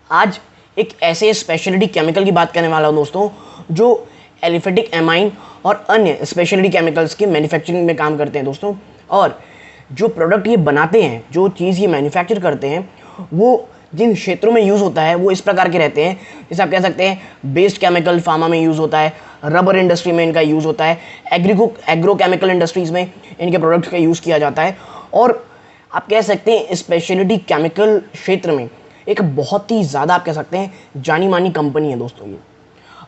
आज एक ऐसे स्पेशलिटी केमिकल की बात करने वाला हूँ दोस्तों, जो एलिफेटिक एमाइन और अन्य स्पेशलिटी केमिकल्स के मैन्युफैक्चरिंग में काम करते हैं दोस्तों। और जो प्रोडक्ट ये बनाते हैं, जो चीज़ ये मैन्युफैक्चर करते हैं, वो जिन क्षेत्रों में यूज़ होता है वो इस प्रकार के रहते हैं। जैसे आप कह सकते हैं बेस्ड केमिकल फार्मा में यूज़ होता है, रबर इंडस्ट्री में इनका यूज़ होता है, एग्रो केमिकल इंडस्ट्रीज़ में इनके प्रोडक्ट्स का यूज़ किया जाता है। और आप कह सकते हैं स्पेशलिटी केमिकल क्षेत्र में एक बहुत ही ज़्यादा आप कह सकते हैं जानी मानी कंपनी है दोस्तों ये।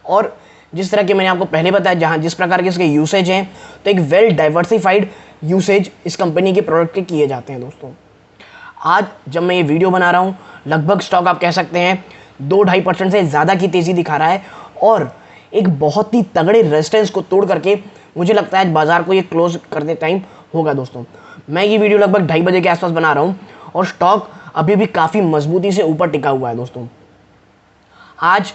और जिस तरह के मैंने आपको पहले बताया, जहाँ जिस प्रकार के इसके यूसेज हैं, तो एक वेल डाइवर्सिफाइड यूसेज इस कंपनी के प्रोडक्ट के किए जाते हैं दोस्तों। आज जब मैं ये वीडियो बना रहा हूँ, लगभग स्टॉक आप कह सकते हैं 2-2.5% से ज़्यादा की तेज़ी दिखा रहा है और एक बहुत ही तगड़े रेजिस्टेंस को तोड़ करके मुझे लगता है बाजार को ये क्लोज करने टाइम होगा दोस्तों। मैं ये वीडियो लगभग 2:30 बजे के आसपास बना रहा हूँ और स्टॉक अभी भी काफ़ी मजबूती से ऊपर टिका हुआ है दोस्तों। आज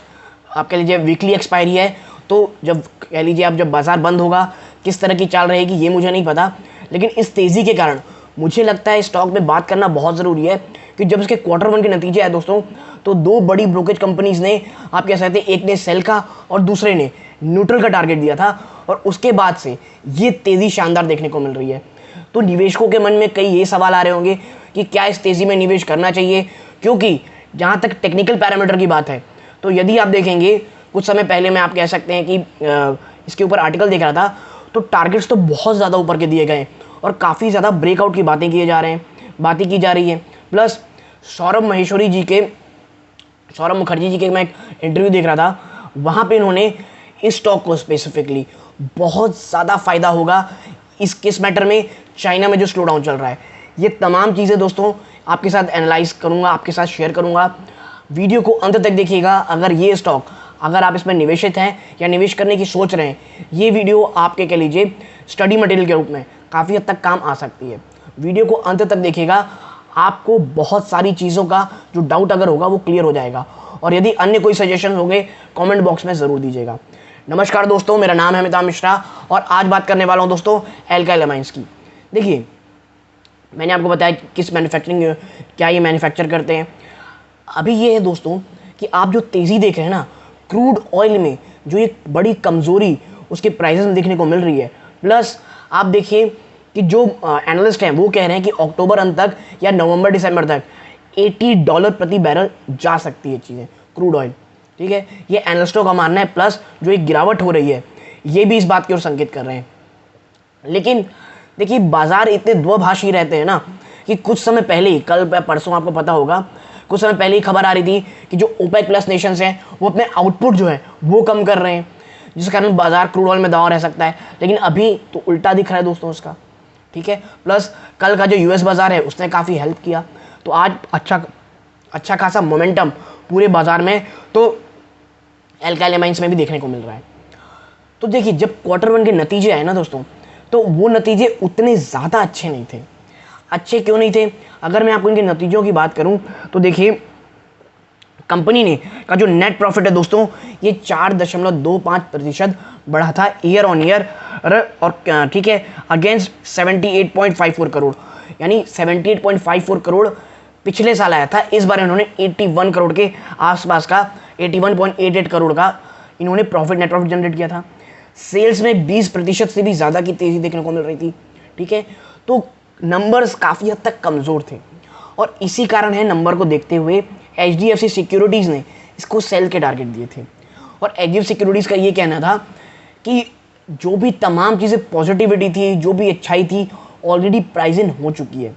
आप कह लीजिए वीकली एक्सपायरी है, तो जब कह लीजिए आप जब बाजार बंद होगा किस तरह की चाल रहेगी ये मुझे नहीं पता, लेकिन इस तेज़ी के कारण मुझे लगता है स्टॉक में बात करना बहुत ज़रूरी है कि जब इसके Q1 के नतीजे आए दोस्तों, तो दो बड़ी ब्रोकेज कंपनीज ने आप कह सकते हैं, एक ने सेल का और दूसरे ने न्यूट्रल का टारगेट दिया था और उसके बाद से ये तेज़ी शानदार देखने को मिल रही है। तो निवेशकों के मन में कई ये सवाल आ रहे होंगे कि क्या इस तेज़ी में निवेश करना चाहिए, क्योंकि जहाँ तक टेक्निकल पैरामीटर की बात है तो यदि आप देखेंगे कुछ समय पहले मैं आप कह सकते हैं कि इसके ऊपर आर्टिकल देख रहा था, तो टारगेट्स तो बहुत ज़्यादा ऊपर के दिए गए और काफ़ी ज़्यादा ब्रेकआउट की बातें की जा रही हैं। प्लस सौरभ मुखर्जी जी के मैं एक इंटरव्यू देख रहा था, वहाँ पे इन्होंने इस स्टॉक को स्पेसिफिकली बहुत ज़्यादा फ़ायदा होगा इस किस मैटर में, चाइना में जो स्लो डाउन चल रहा है। ये तमाम चीज़ें दोस्तों आपके साथ एनालाइज करूँगा, आपके साथ शेयर करूँगा। वीडियो को अंत तक देखिएगा। अगर आप इसमें निवेशित हैं या निवेश करने की सोच रहे हैं, ये वीडियो आपके कह लीजिए स्टडी मटेरियल के रूप में काफ़ी हद तक काम आ सकती है। वीडियो को अंत तक देखिएगा, आपको बहुत सारी चीज़ों का जो डाउट अगर होगा वो क्लियर हो जाएगा। और यदि अन्य कोई सजेशन होंगे कमेंट बॉक्स में ज़रूर दीजिएगा। नमस्कार दोस्तों, मेरा नाम है अमिताभ मिश्रा और आज बात करने वाला हूँ दोस्तों एल्काइल एमाइंस की। देखिए, मैंने आपको बताया किस मैन्युफैक्चरिंग क्या ये मैन्युफैक्चर करते हैं। अभी ये है दोस्तों कि आप जो तेज़ी देख रहे हैं ना, क्रूड ऑयल में जो एक बड़ी कमज़ोरी उसके प्राइसेस में देखने को मिल रही है। प्लस आप देखिए कि जो एनालिस्ट हैं वो कह रहे हैं कि अक्टूबर अंत तक या नवंबर दिसंबर तक $80 प्रति बैरल जा सकती है चीज़ें, क्रूड ऑयल। ठीक है, ये एनालिस्टों का मानना है। प्लस जो एक गिरावट हो रही है ये भी इस बात की ओर संकेत कर रहे हैं। लेकिन देखिए, बाजार इतने द्विभाषी रहते हैं ना कि कुछ समय पहले ही, कल परसों आपको पता होगा, कुछ समय पहले ही खबर आ रही थी कि जो ओपेक प्लस नेशंस हैं वो अपने आउटपुट जो है वो कम कर रहे हैं, जिस कारण बाजार क्रूड ऑयल में दांव रह सकता है। लेकिन अभी तो उल्टा दिख रहा है दोस्तों उसका। ठीक है, प्लस कल का जो यूएस बाजार है उसने काफ़ी हेल्प किया, तो आज अच्छा खासा मोमेंटम पूरे बाजार में तो एल्काइल एमाइंस में भी देखने को मिल रहा है। तो देखिए, जब Q1 के नतीजे आए ना दोस्तों, तो वो नतीजे उतने ज़्यादा अच्छे नहीं थे। अच्छे क्यों नहीं थे? अगर मैं आपको इनके नतीजों की बात करूं तो देखिए, कंपनी ने का जो नेट प्रॉफिट है दोस्तों, ये 4.25% बढ़ा था ईयर ऑन ईयर। और ठीक है, अगेंस्ट 78.54 करोड़, यानी 78.54 करोड़ पिछले साल आया था। इस बार इन्होंने 81 करोड़ के आसपास का, 81.88 करोड़ का इन्होंने नेट प्रॉफिट जनरेट किया था। सेल्स में 20% से भी ज़्यादा की तेज़ी देखने को मिल रही थी। ठीक है, तो नंबर्स काफ़ी हद तक कमज़ोर थे और इसी कारण है नंबर को देखते हुए HDFC सिक्योरिटीज़ ने इसको सेल के टारगेट दिए थे। और HDFC सिक्योरिटीज़ का ये कहना था कि जो भी तमाम चीज़ें पॉजिटिविटी थी, जो भी अच्छाई थी, ऑलरेडी प्राइस इन हो चुकी है।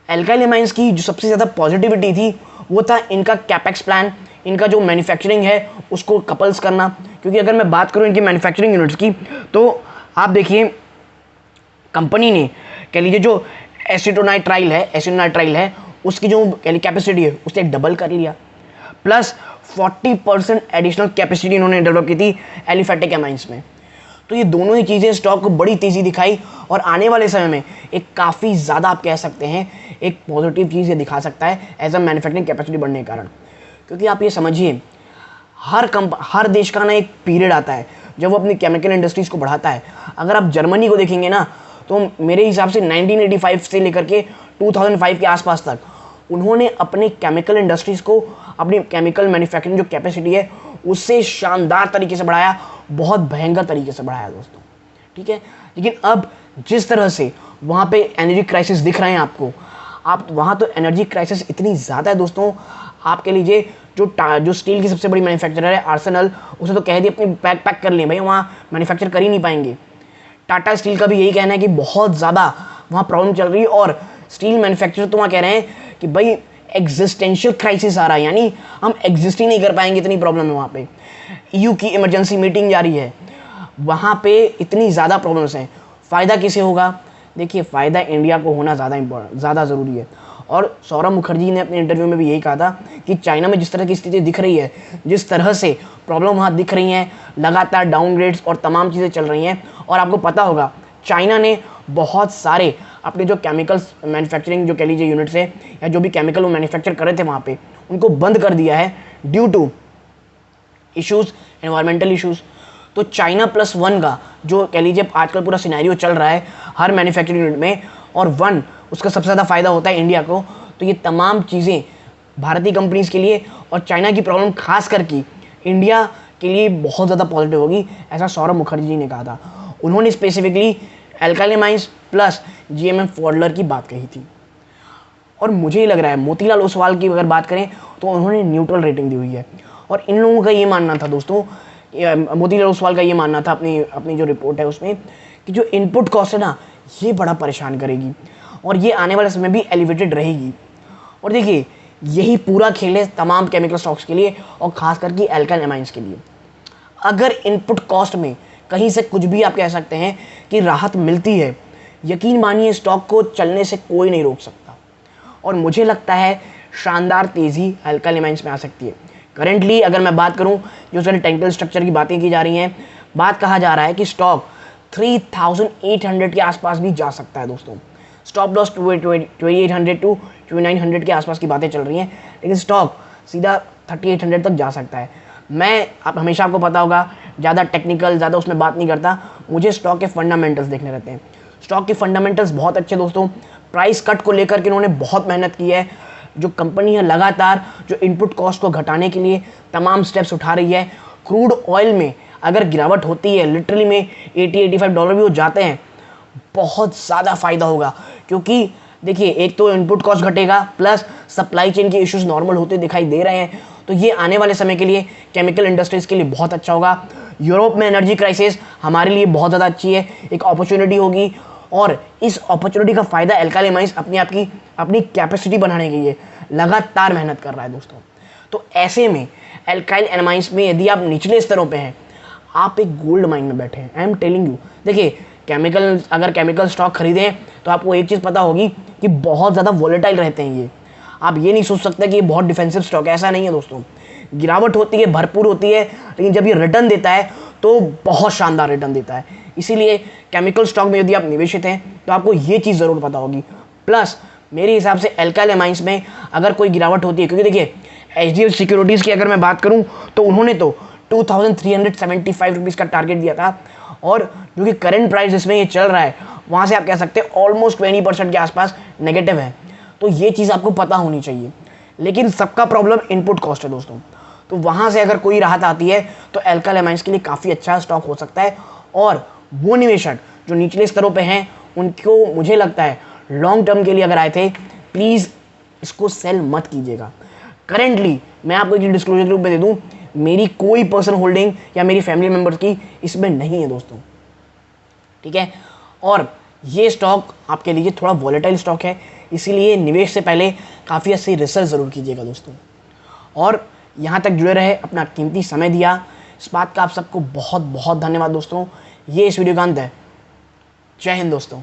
एल्काइल एमाइंस की जो सबसे ज़्यादा पॉजिटिविटी थी वो था इनका कैपेक्स प्लान, इनका जो मैन्युफैक्चरिंग है उसको कपल्स करना। क्योंकि अगर मैं बात करूँ इनकी मैन्युफैक्चरिंग यूनिट्स की, तो आप देखिए कंपनी ने कह लीजिए जो एसिटोनाइट्राइल है उसकी जो कैपेसिटी है उसने डबल कर लिया। प्लस 40% एडिशनल कैपेसिटी इन्होंने डेवलप की थी एलिफेटिक एमाइंस में। तो ये दोनों ही चीज़ें स्टॉक को बड़ी तेज़ी दिखाई और आने वाले समय में एक काफ़ी ज़्यादा आप कह सकते हैं एक पॉजिटिव चीज़ ये दिखा सकता है एज अ मैन्युफैक्चरिंग कैपेसिटी बढ़ने के कारण। क्योंकि आप ये समझिए, हर देश का ना एक पीरियड आता है जब वो अपनी केमिकल इंडस्ट्रीज़ को बढ़ाता है। अगर आप जर्मनी को देखेंगे ना, तो मेरे हिसाब से 1985 से लेकर के 2005 के आसपास तक उन्होंने अपने केमिकल इंडस्ट्रीज़ को, अपनी केमिकल मैन्युफैक्चरिंग जो कैपेसिटी है उससे शानदार तरीके से बढ़ाया, बहुत भयंकर तरीके से बढ़ाया दोस्तों, ठीक है। लेकिन अब जिस तरह से वहाँ पे एनर्जी क्राइसिस दिख रहे हैं आपको, आप वहाँ तो एनर्जी क्राइसिस इतनी ज़्यादा है दोस्तों, आप कह लीजिए जो स्टील की सबसे बड़ी मैन्युफैक्चरर है आर्सेनल, उसे तो कह दिया अपनी पैक कर लिए भाई, वहाँ मैन्युफैक्चर कर ही नहीं पाएंगे। टाटा स्टील का भी यही कहना है कि बहुत ज़्यादा वहाँ प्रॉब्लम चल रही है, और स्टील मैन्युफैक्चरर तो वहाँ कह रहे हैं कि भाई एग्जिस्टेंशियल क्राइसिस आ रहा है, यानी हम एग्जिस्ट ही नहीं कर पाएंगे, इतनी प्रॉब्लम है वहाँ पे। ईयू की इमरजेंसी मीटिंग जारी है, वहाँ पे इतनी ज़्यादा प्रॉब्लम्स हैं। फ़ायदा किसे होगा? देखिए, फ़ायदा इंडिया को होना ज़्यादा ज़रूरी है। और सौरभ मुखर्जी ने अपने इंटरव्यू में भी यही कहा था कि चाइना में जिस तरह की स्थिति दिख रही है, जिस तरह से प्रॉब्लम वहाँ दिख रही हैं, लगातार डाउनग्रेड्स और तमाम चीज़ें चल रही हैं, और आपको पता होगा चाइना ने बहुत सारे अपने जो केमिकल्स मैन्युफैक्चरिंग जो कह लीजिए यूनिट्स है, या जो भी केमिकल वो मैन्युफैक्चर कर रहे थे वहाँ पे, उनको बंद कर दिया है due to issues, environmental issues. तो चाइना +1 का जो कह लीजिए आजकल पूरा सिनेरियो चल रहा है हर मैन्युफैक्चरिंग यूनिट में, और 1 उसका सबसे ज़्यादा फ़ायदा होता है इंडिया को। तो ये तमाम चीज़ें भारतीय कंपनीज़ के लिए और चाइना की प्रॉब्लम खास करके इंडिया के लिए बहुत ज़्यादा पॉजिटिव होगी, ऐसा सौरभ मुखर्जी ने कहा था। उन्होंने specifically alkyl amines plus GMM फॉडलर की बात कही थी। और मुझे लग रहा है मोतीलाल ओसवाल की अगर बात करें तो उन्होंने न्यूट्रल रेटिंग दी हुई है। और इन लोगों का ये मानना था दोस्तों, मोतीलाल ओसवाल का ये मानना था अपनी जो रिपोर्ट है उसमें, कि जो इनपुट कॉस्ट है ना, ये बड़ा परेशान करेगी और ये आने वाले समय भी एलिवेटेड रहेगी। और देखिए, यही पूरा खेल है तमाम केमिकल स्टॉक्स के लिए, और खास करके एल्काइल एमाइंस के लिए। अगर इनपुट कॉस्ट में कहीं से कुछ भी आप कह सकते हैं कि राहत मिलती है, यकीन मानिए स्टॉक को चलने से कोई नहीं रोक सकता। और मुझे लगता है शानदार तेज़ी एल्काइल एमाइंस में आ सकती है। करेंटली अगर मैं बात करूं, जो सारे टेक्निकल स्ट्रक्चर की बातें की जा रही हैं, बात कहा जा रहा है कि स्टॉक 3800 के आसपास भी जा सकता है दोस्तों। स्टॉप लॉस 2800 टू 2900 के आसपास की बातें चल रही हैं, लेकिन स्टॉक सीधा 3800 तक जा सकता है। मैं आप हमेशा आपको पता होगा ज़्यादा टेक्निकल ज़्यादा उसमें बात नहीं करता, मुझे स्टॉक के फंडामेंटल्स देखने रहते हैं। स्टॉक के फंडामेंटल्स बहुत अच्छे दोस्तों। प्राइस कट को लेकर के उन्होंने बहुत मेहनत की है। जो कंपनी है लगातार जो इनपुट कॉस्ट को घटाने के लिए तमाम स्टेप्स उठा रही है। क्रूड ऑयल में अगर गिरावट होती है, लिटरली में $80-85 भी हो जाते हैं, बहुत ज़्यादा फ़ायदा होगा। क्योंकि देखिए, एक तो इनपुट कॉस्ट घटेगा, प्लस सप्लाई चेन के इश्यूज नॉर्मल होते दिखाई दे रहे हैं। तो ये आने वाले समय के लिए केमिकल इंडस्ट्रीज़ के लिए बहुत अच्छा होगा। यूरोप में एनर्जी क्राइसिस हमारे लिए बहुत ज़्यादा अच्छी है, एक अपॉर्चुनिटी होगी, और इस अपॉर्चुनिटी का फ़ायदा एल्काइल एमाइंस अपनी कैपेसिटी बढ़ाने के लिए लगातार मेहनत कर रहा है दोस्तों। तो ऐसे में एल्काइल एमाइंस में यदि आप निचले स्तरों पे हैं, आप एक गोल्ड माइन में बैठे हैं। I am telling you. देखिए, अगर केमिकल स्टॉक खरीदें तो आपको एक चीज़ पता होगी कि बहुत ज़्यादा वॉलेटाइल रहते हैं ये। आप ये नहीं सोच सकते कि ये बहुत डिफेंसिव स्टॉक है, ऐसा नहीं है दोस्तों। गिरावट होती है, भरपूर होती है, लेकिन जब ये रिटर्न देता है तो बहुत शानदार रिटर्न देता है। इसीलिए केमिकल स्टॉक में यदि आप निवेशित हैं तो आपको ये चीज़ ज़रूर पता होगी। प्लस मेरे हिसाब से एल्काइल एमाइंस में अगर कोई गिरावट होती है, क्योंकि देखिए HDFC सिक्योरिटीज़ की अगर मैं बात करूं तो उन्होंने तो 2375 रुपीज़ का टारगेट दिया था, और जो कि करंट प्राइस जिसमें ये चल रहा है वहाँ से आप कह सकते हैं ऑलमोस्ट 20% के आसपास नेगेटिव है। तो ये चीज़ आपको पता होनी चाहिए। लेकिन सबका प्रॉब्लम इनपुट कॉस्ट है दोस्तों। तो वहाँ से अगर कोई राहत आती है तो एल्काइल एमाइंस के लिए काफ़ी अच्छा स्टॉक हो सकता है। और वो निवेशक जो निचले स्तरों पे हैं उनको मुझे लगता है लॉन्ग टर्म के लिए अगर आए थे, प्लीज़ इसको सेल मत कीजिएगा। करेंटली मैं आपको एक डिस्क्लोजर के रूप में दे दूँ, मेरी कोई पर्सनल होल्डिंग या मेरी फैमिली मेम्बर्स की इसमें नहीं है दोस्तों, ठीक है। और ये स्टॉक आपके लिए थोड़ा वॉलेटाइल स्टॉक है, इसीलिए निवेश से पहले काफ़ी अच्छी रिसर्च ज़रूर कीजिएगा दोस्तों। और यहाँ तक जुड़े रहे, अपना कीमती समय दिया, इस बात का आप सबको बहुत बहुत धन्यवाद दोस्तों। ये इस वीडियो का अंत है। जय हिंद दोस्तों।